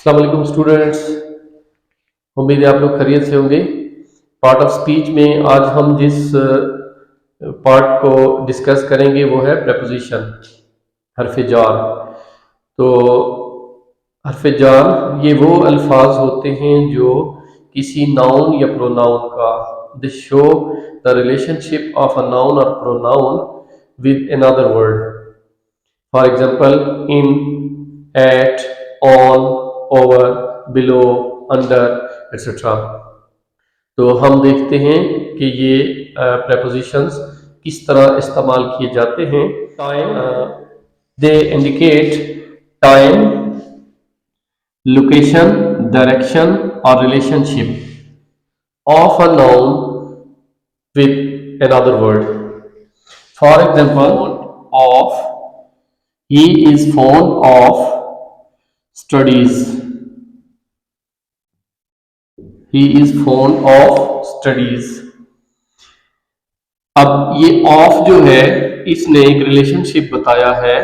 अस्सलाम वालेकुम स्टूडेंट्स, उम्मीद है आप लोग खैरियत से होंगे। पार्ट ऑफ स्पीच में आज हम जिस पार्ट को डिस्कस करेंगे वो है प्रेपोजिशन, हरफ जार। तो हरफ जार ये वो अल्फाज होते हैं जो किसी नाउन या प्रोनाउन का they show the relationship of a noun और pronoun with another word. For example in, at, on, over, below, under etcetera. तो हम देखते हैं कि ये प्रेपोजिशंस किस तरह इस्तेमाल किए जाते हैं। Time, they indicate time, location, direction और relationship of a noun with another word. For example of, he is fond of studies, he is fond of studies। अब ये ऑफ जो है इसने एक रिलेशनशिप बताया है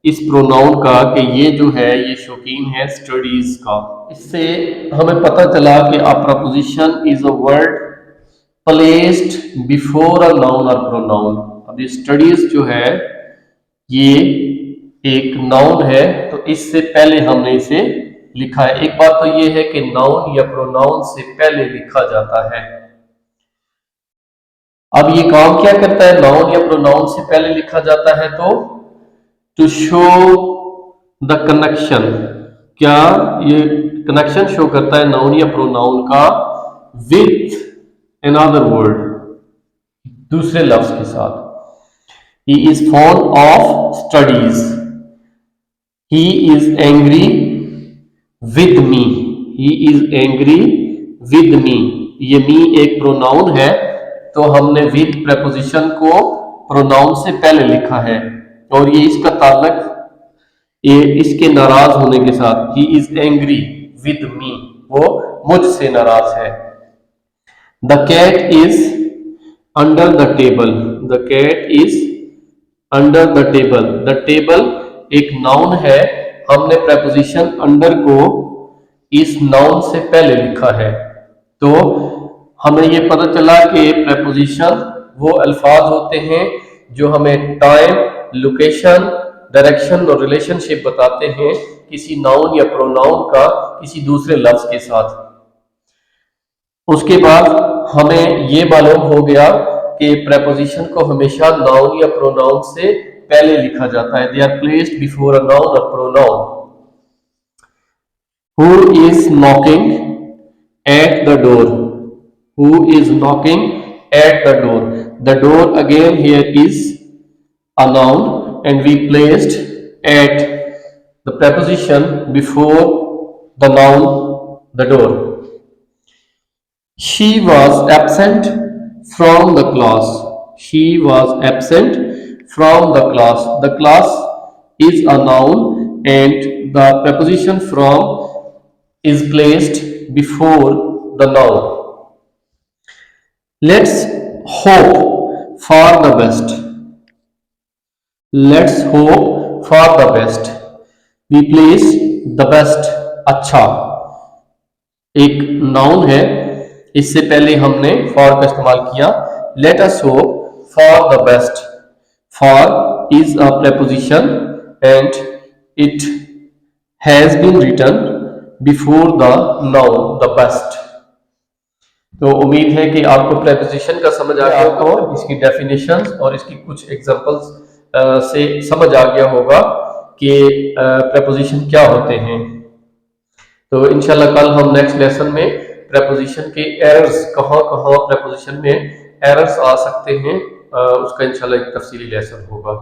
इस प्रोनाउन का कि ये जो है ये शौकीन है स्टडीज का। इससे हमें पता चला कि a preposition is a word placed before a noun और प्रोनाउन। अब ये स्टडीज जो है ये एक नाउन है, तो इससे पहले हमने इसे लिखा है। एक बात तो ये है कि नाउन या प्रोनाउन से पहले लिखा जाता है। अब ये काम क्या करता है, नाउन या प्रोनाउन से पहले लिखा जाता है तो टू शो द कनेक्शन। क्या ये कनेक्शन शो करता है नाउन या प्रोनाउन का विथ अनदर वर्ड, दूसरे लफ्ज के साथ। He is fond of studies, he is angry with me, he is angry with me। ये मी एक प्रोनाउन है, तो हमने विद प्रेपोजिशन को प्रोनाउन से पहले लिखा है और ये इसका ताल्लुक ये इसके नाराज होने के साथ। he is angry with me, वो मुझसे नाराज है। the cat is under the table, the cat is under the table. The table एक नाउन है, हमने प्रेपोजिशन अंडर को इस नाउन से पहले लिखा है। तो हमें यह पता चला कि प्रेपोजिशन वो अल्फाज होते हैं जो हमें टाइम, लोकेशन, डायरेक्शन और रिलेशनशिप बताते हैं किसी नाउन या प्रोनाउन का किसी दूसरे लफ्ज के साथ। उसके बाद हमें यह मालूम हो गया कि प्रेपोजिशन को हमेशा नाउन या प्रोनाउन से पहले लिखा जाता है। They are placed before a noun और pronoun. Who is knocking at the door, who is knocking at the door. The door again here is a noun and we placed at the preposition before the noun the door. She was absent from the class, she was absent from the class। the class is a noun and the preposition from is placed before the noun। let's hope for the best, let's hope for the best। we place the best, अच्छा एक noun है, इससे पहले हमने for का इस्तेमाल किया। Let us hope for the best. For is a preposition and it has been written before the noun the best. तो उम्मीद है कि आपको प्रेपोजिशन का समझ आ गया होगा, इसकी डेफिनेशंस और इसकी कुछ एग्जांपल्स से समझ आ गया होगा कि प्रेपोजिशन क्या होते हैं। तो इंशाल्लाह कल हम नेक्स्ट लेसन में प्रेपोजिशन के एरर्स, कहाँ कहाँ प्रेपोजिशन में एरर्स आ सकते हैं, उसका इंशाल्लाह एक तफसीली लेसन होगा।